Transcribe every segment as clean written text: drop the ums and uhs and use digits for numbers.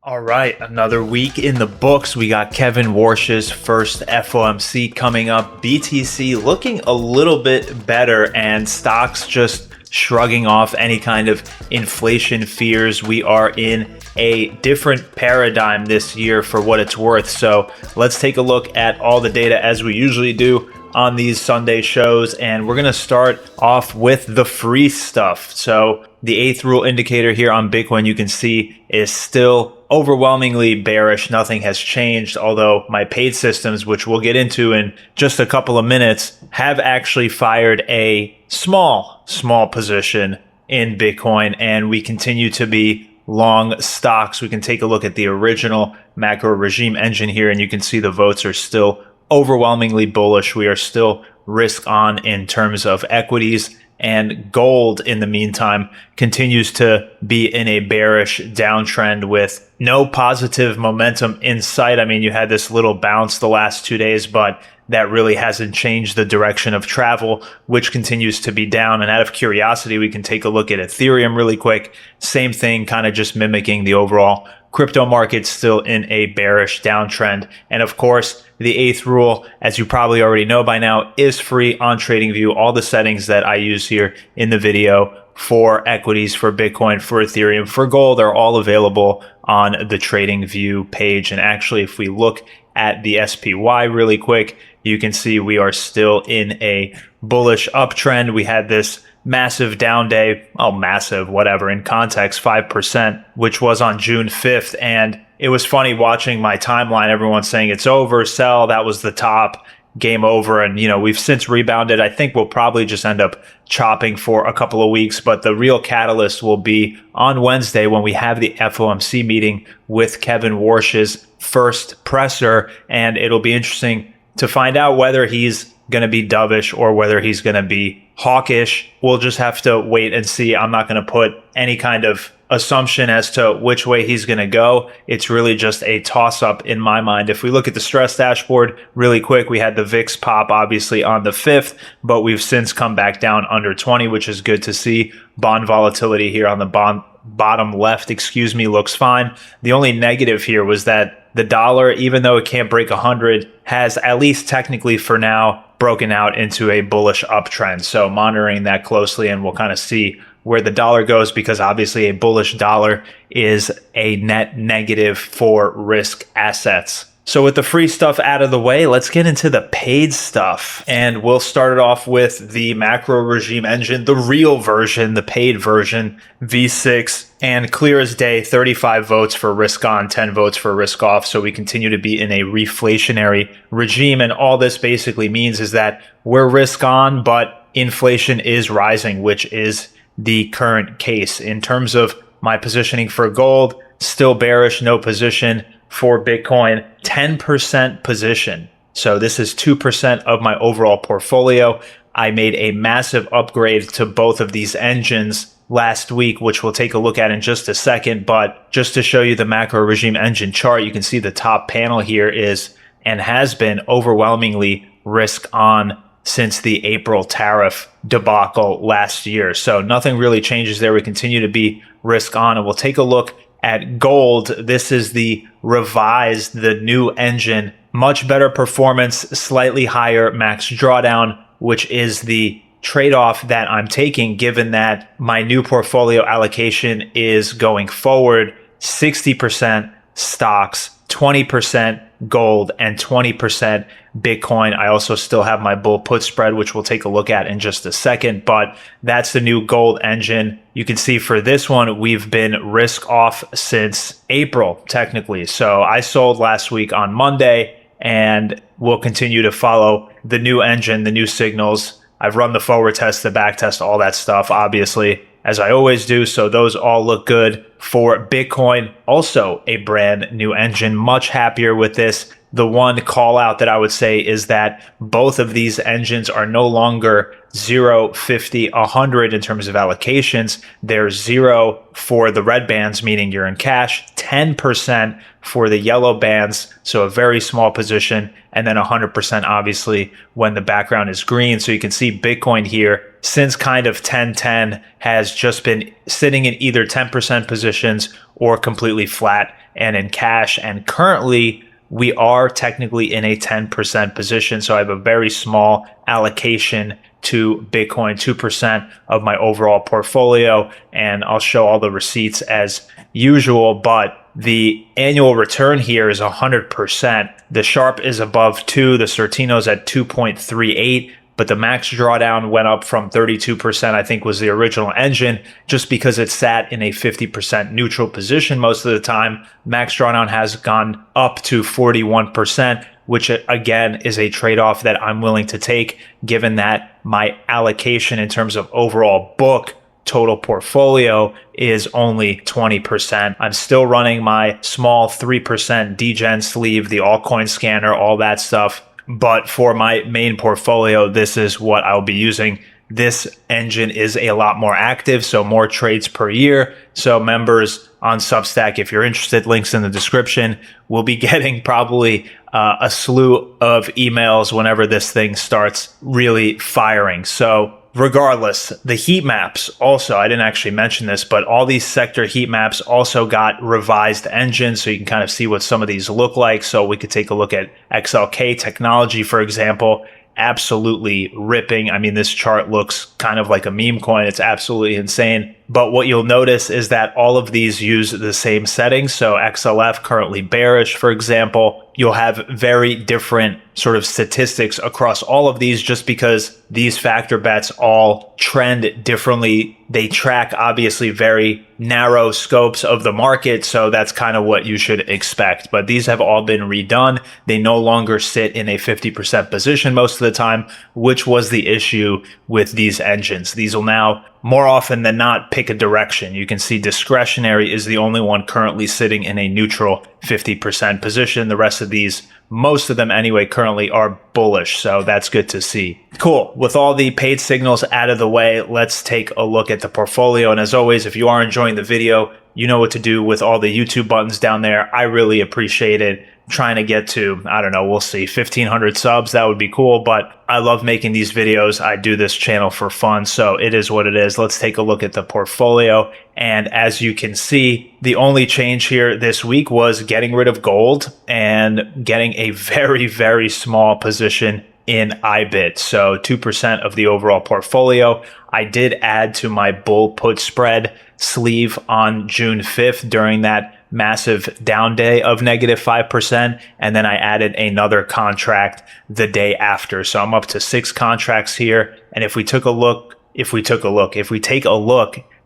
All right, another week in the books. We got Kevin Warsh's first FOMC coming up. BTC looking a little bit better and stocks just shrugging off any kind of inflation fears. We are in a different paradigm this year for what it's worth. So let's take a look at all the data as we usually do on these Sunday shows, and we're going to start off with the free stuff. So the eighth rule indicator here on Bitcoin, you can see, is still overwhelmingly bearish. Nothing has changed, although my paid systems, which we'll get into in just a couple of minutes, have actually fired a small position in Bitcoin, and we continue to be long stocks. We can take a look at the original macro regime engine here, and you can see the votes are still overwhelmingly bullish. We are still risk on in terms of equities, and gold in the meantime continues to be in a bearish downtrend with no positive momentum in sight. I mean, you had this little bounce the last 2 days, but that really hasn't changed the direction of travel, which continues to be down. And out of curiosity, we can take a look at Ethereum really quick. Same thing, kind of just mimicking the overall crypto market, still in a bearish downtrend. And of course, the eighth rule, as you probably already know by now, is free on TradingView. All the settings that I use here in the video for equities, for Bitcoin, for Ethereum, for gold are all available on the TradingView page. And actually, if we look at the SPY really quick, you can see we are still in a bullish uptrend. We had this massive down day, massive, whatever, in context, 5%, which was on June 5th. And it was funny watching my timeline, everyone saying it's over, sell, that was the top, game over. And, we've since rebounded. I think we'll probably just end up chopping for a couple of weeks, but the real catalyst will be on Wednesday when we have the FOMC meeting with Kevin Warsh's first presser. And it'll be interesting to find out whether he's going to be dovish or whether he's going to be hawkish. We'll just have to wait and see. I'm not going to put any kind of assumption as to which way he's going to go. It's really just a toss-up in my mind. If we look at the stress dashboard really quick, we had the VIX pop obviously on the 5th, but we've since come back down under 20, which is good to see. Bond volatility here on the bottom left, looks fine. The only negative here was that the dollar, even though it can't break 100, has at least technically for now broken out into a bullish uptrend. So monitoring that closely, and we'll kind of see where the dollar goes, because obviously a bullish dollar is a net negative for risk assets. So with the free stuff out of the way, let's get into the paid stuff. And we'll start it off with the macro regime engine, the real version, the paid version, V6. And clear as day, 35 votes for risk on, 10 votes for risk off. So we continue to be in a reflationary regime. And all this basically means is that we're risk on, but inflation is rising, which is the current case. In terms of my positioning for gold, still bearish, no position. For Bitcoin, 10% position. So this is 2% of my overall portfolio. I made a massive upgrade to both of these engines last week, which we'll take a look at in just a second. But just to show you the macro regime engine chart, you can see the top panel here is and has been overwhelmingly risk on since the April tariff debacle last year. So nothing really changes there. We continue to be risk on, and we'll take a look at gold. This is the revised, the new engine, much better performance, slightly higher max drawdown, which is the trade-off that I'm taking given that my new portfolio allocation is going forward 60% stocks, 20% gold, and 20% Bitcoin. I also still have my bull put spread, which we'll take a look at in just a second, but that's the new gold engine. You can see for this one, we've been risk off since April, technically. So I sold last week on Monday, and we'll continue to follow the new engine, the new signals. I've run the forward test, the back test, all that stuff, obviously, as I always do. So those all look good. For Bitcoin, also a brand new engine, much happier with this. The one call out that I would say is that both of these engines are no longer 0, 50, 100 in terms of allocations. They're 0 for the red bands, meaning you're in cash, 10% for the yellow bands, so a very small position, and then 100% obviously when the background is green. So you can see Bitcoin here since kind of 1010 has just been sitting in either 10% position positions or completely flat and in cash. And currently, we are technically in a 10% position. So I have a very small allocation to Bitcoin, 2% of my overall portfolio. And I'll show all the receipts as usual, but the annual return here is 100%. The Sharp is above 2, the Sortino's at 2.38, but the max drawdown went up from 32%, I think was the original engine, just because it sat in a 50% neutral position most of the time. Max drawdown has gone up to 41%, which again is a trade-off that I'm willing to take, given that my allocation in terms of overall book total portfolio is only 20%. I'm still running my small 3% degen sleeve, the altcoin scanner, all that stuff. But for my main portfolio, this is what I'll be using. This engine is a lot more active, so more trades per year. So members on Substack, if you're interested, links in the description. We'll be getting probably a slew of emails whenever this thing starts really firing. So regardless, the heat maps also, I didn't actually mention this, but all these sector heat maps also got revised engines, so you can kind of see what some of these look like. So we could take a look at XLK technology, for example. Absolutely ripping. I mean, this chart looks kind of like a meme coin. It's absolutely insane. But what you'll notice is that all of these use the same settings. So XLF currently bearish, for example. You'll have very different sort of statistics across all of these just because these factor bets all trend differently. They track obviously very narrow scopes of the market. So that's kind of what you should expect. But these have all been redone. They no longer sit in a 50% position most of the time, which was the issue with these engines. These will now more often than not pick a direction. You can see discretionary is the only one currently sitting in a neutral 50% position. The rest of these, most of them anyway, currently are bullish. So that's good to see. Cool. With all the paid signals out of the way, let's take a look at the portfolio. And as always, if you are enjoying the video, you know what to do with all the YouTube buttons down there. I really appreciate it. Trying to get to, I don't know, we'll see, 1,500 subs. That would be cool, but I love making these videos. I do this channel for fun, so it is what it is. Let's take a look at the portfolio. And as you can see, the only change here this week was getting rid of gold and getting a very, very small position in IBIT. So 2% of the overall portfolio. I did add to my bull put spread sleeve on June 5th during that massive down day of -5%. And then I added another contract the day after. So I'm up to 6 contracts here. And if we take a look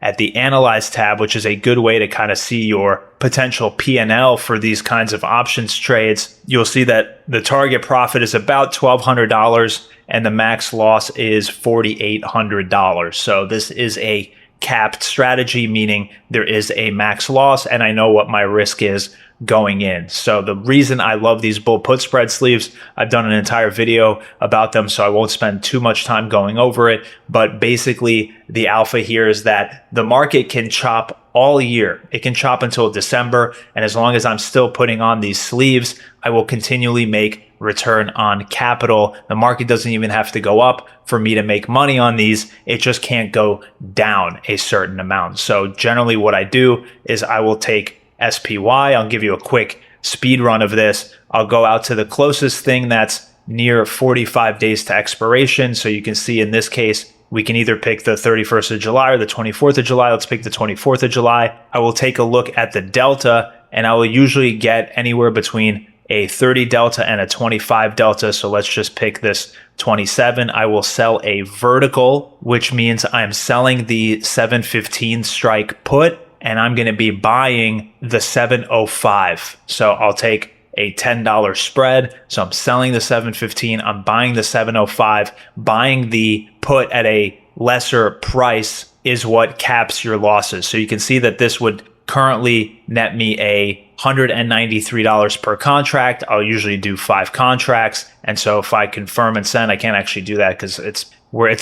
at the Analyze tab, which is a good way to kind of see your potential P&L for these kinds of options trades, you'll see that the target profit is about $1,200 and the max loss is $4,800. So this is a capped strategy, meaning there is a max loss and I know what my risk is going in. So the reason I love these bull put spread sleeves, I've done an entire video about them, so I won't spend too much time going over it. But basically the alpha here is that the market can chop all year. It can chop until December. And as long as I'm still putting on these sleeves, I will continually make return on capital. The market doesn't even have to go up for me to make money on these. It just can't go down a certain amount. So generally what I do is I will take SPY. I'll give you a quick speed run of this. I'll go out to the closest thing that's near 45 days to expiration. So you can see in this case, we can either pick the 31st of July or the 24th of July. Let's pick the 24th of July. I will take a look at the delta and I will usually get anywhere between a 30 delta and a 25 delta. So let's just pick this 27. I will sell a vertical, which means I'm selling the 715 strike put and I'm going to be buying the 705. So I'll take a $10 spread. So I'm selling the 715. I'm buying the 705. Buying the put at a lesser price is what caps your losses. So you can see that this would currently net me a $193 per contract. I'll usually do 5 contracts. And so if I confirm and send, I can't actually do that because it's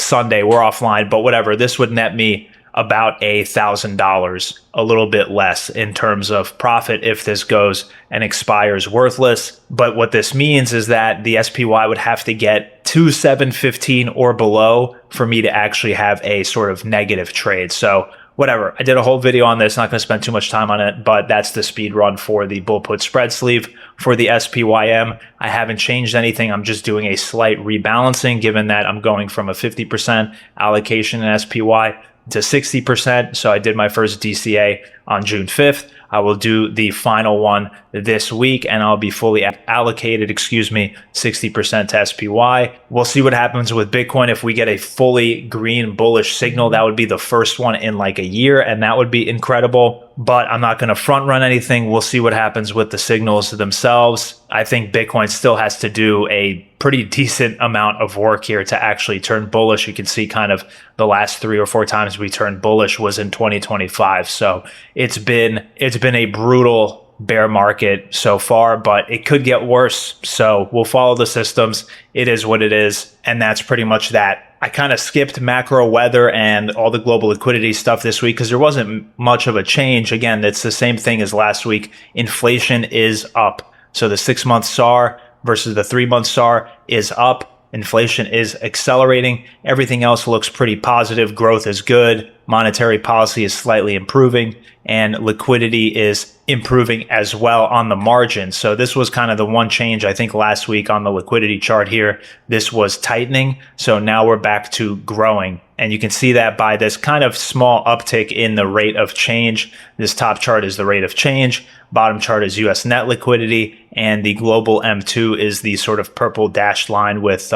Sunday, we're offline, but whatever. This would net me about $1,000, a little bit less in terms of profit if this goes and expires worthless. But what this means is that the SPY would have to get to 715 or below for me to actually have a sort of negative trade. So whatever. I did a whole video on this, not going to spend too much time on it, but that's the speed run for the bull put spread sleeve. For the SPYM, I haven't changed anything. I'm just doing a slight rebalancing given that I'm going from a 50% allocation in SPY to 60%. So I did my first DCA on June 5th. I will do the final one this week and I'll be fully allocated, 60% to SPY. We'll see what happens with Bitcoin. If we get a fully green bullish signal, that would be the first one in like a year and that would be incredible. But I'm not going to front run anything. We'll see what happens with the signals themselves. I think Bitcoin still has to do a pretty decent amount of work here to actually turn bullish. You can see kind of the last 3 or 4 times we turned bullish was in 2025. So it's been a brutal bear market so far, but it could get worse. So we'll follow the systems. It is what it is. And that's pretty much that. I kind of skipped macro weather and all the global liquidity stuff this week because there wasn't much of a change. Again, it's the same thing as last week. Inflation is up. So the 6-month SAR versus the 3-month SAR is up. Inflation is accelerating. Everything else looks pretty positive. Growth is good. Monetary policy is slightly improving and liquidity is improving as well on the margin. So this was kind of the one change I think last week on the liquidity chart here. This was tightening. So now we're back to growing. And you can see that by this kind of small uptick in the rate of change. This top chart is the rate of change. Bottom chart is US net liquidity. And the global M2 is the sort of purple dashed line with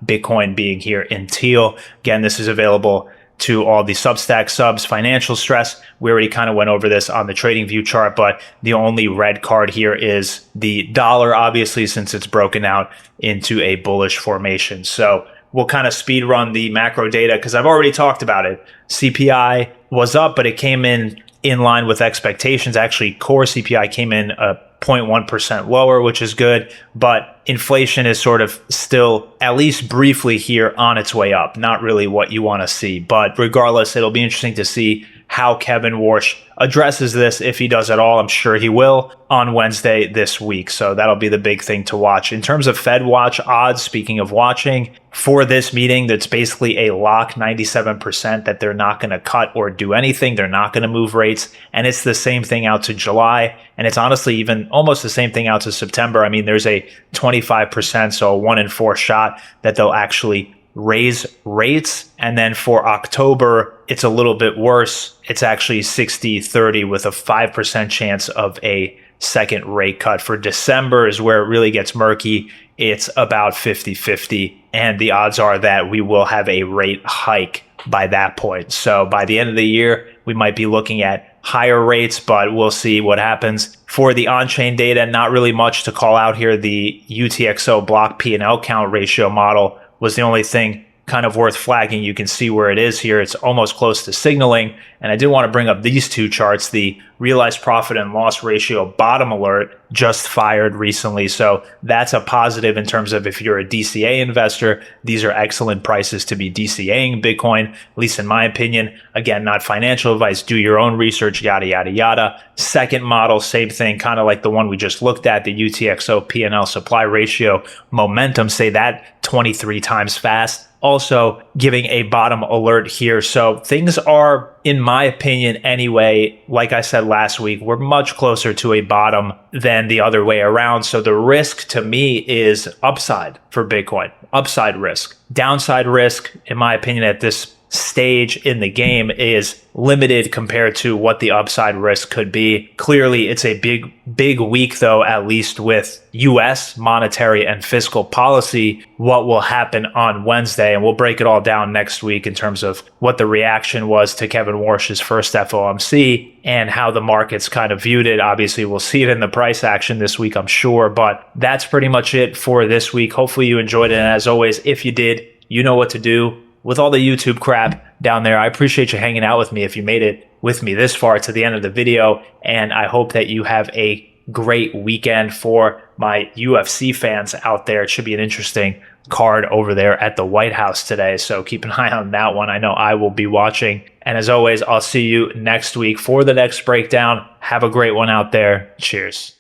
Bitcoin being here in teal. Again, this is available to all the Substack subs. Financial stress, we already kind of went over this on the trading view chart, but the only red card here is the dollar, obviously, since it's broken out into a bullish formation. So we'll kind of speed run the macro data because I've already talked about it. CPI was up, but it came in line with expectations. Actually, core CPI came in 0.1% lower, which is good, but inflation is sort of still, at least briefly here, on its way up. Not really what you want to see, but regardless, it'll be interesting to see how Kevin Warsh addresses this, if he does at all. I'm sure he will on Wednesday this week. So that'll be the big thing to watch. In terms of Fedwatch odds, speaking of watching, for this meeting, that's basically a lock, 97% that they're not going to cut or do anything. They're not going to move rates. And it's the same thing out to July. And it's honestly even almost the same thing out to September. I mean, there's a 25%, so a 1 in 4 shot that they'll actually raise rates. And then for October, it's a little bit worse. It's actually 60-30 with a 5% chance of a second rate cut. For December is where it really gets murky. It's about 50-50. And the odds are that we will have a rate hike by that point. So by the end of the year, we might be looking at higher rates, but we'll see what happens. For the on-chain data, not really much to call out here. The UTXO block P&L count ratio model was the only thing kind of worth flagging. You can see where it is here. It's almost close to signaling. And I did want to bring up these two charts. The realized profit and loss ratio bottom alert just fired recently. So that's a positive in terms of if you're a DCA investor, these are excellent prices to be DCAing Bitcoin, at least in my opinion. Again, not financial advice, do your own research, yada, yada, yada. Second model, same thing, kind of like the one we just looked at, the UTXO P&L supply ratio momentum, say that 23 times fast. Also giving a bottom alert here. So things are, in my opinion anyway, like I said last week, we're much closer to a bottom than the other way around. So the risk to me is upside for Bitcoin, upside risk. Downside risk, in my opinion, at this stage in the game is limited compared to what the upside risk could be. Clearly, it's a big week, though, at least with US monetary and fiscal policy, what will happen on Wednesday. And we'll break it all down next week in terms of what the reaction was to Kevin Warsh's first FOMC and how the markets kind of viewed it. Obviously, we'll see it in the price action this week, I'm sure, but that's pretty much it for this week. Hopefully you enjoyed it. And as always, if you did, you know what to do. With all the YouTube crap down there, I appreciate you hanging out with me if you made it with me this far to the end of the video. And I hope that you have a great weekend. For my UFC fans out there, it should be an interesting card over there at the White House today. So keep an eye on that one. I know I will be watching. And as always, I'll see you next week for the next breakdown. Have a great one out there. Cheers.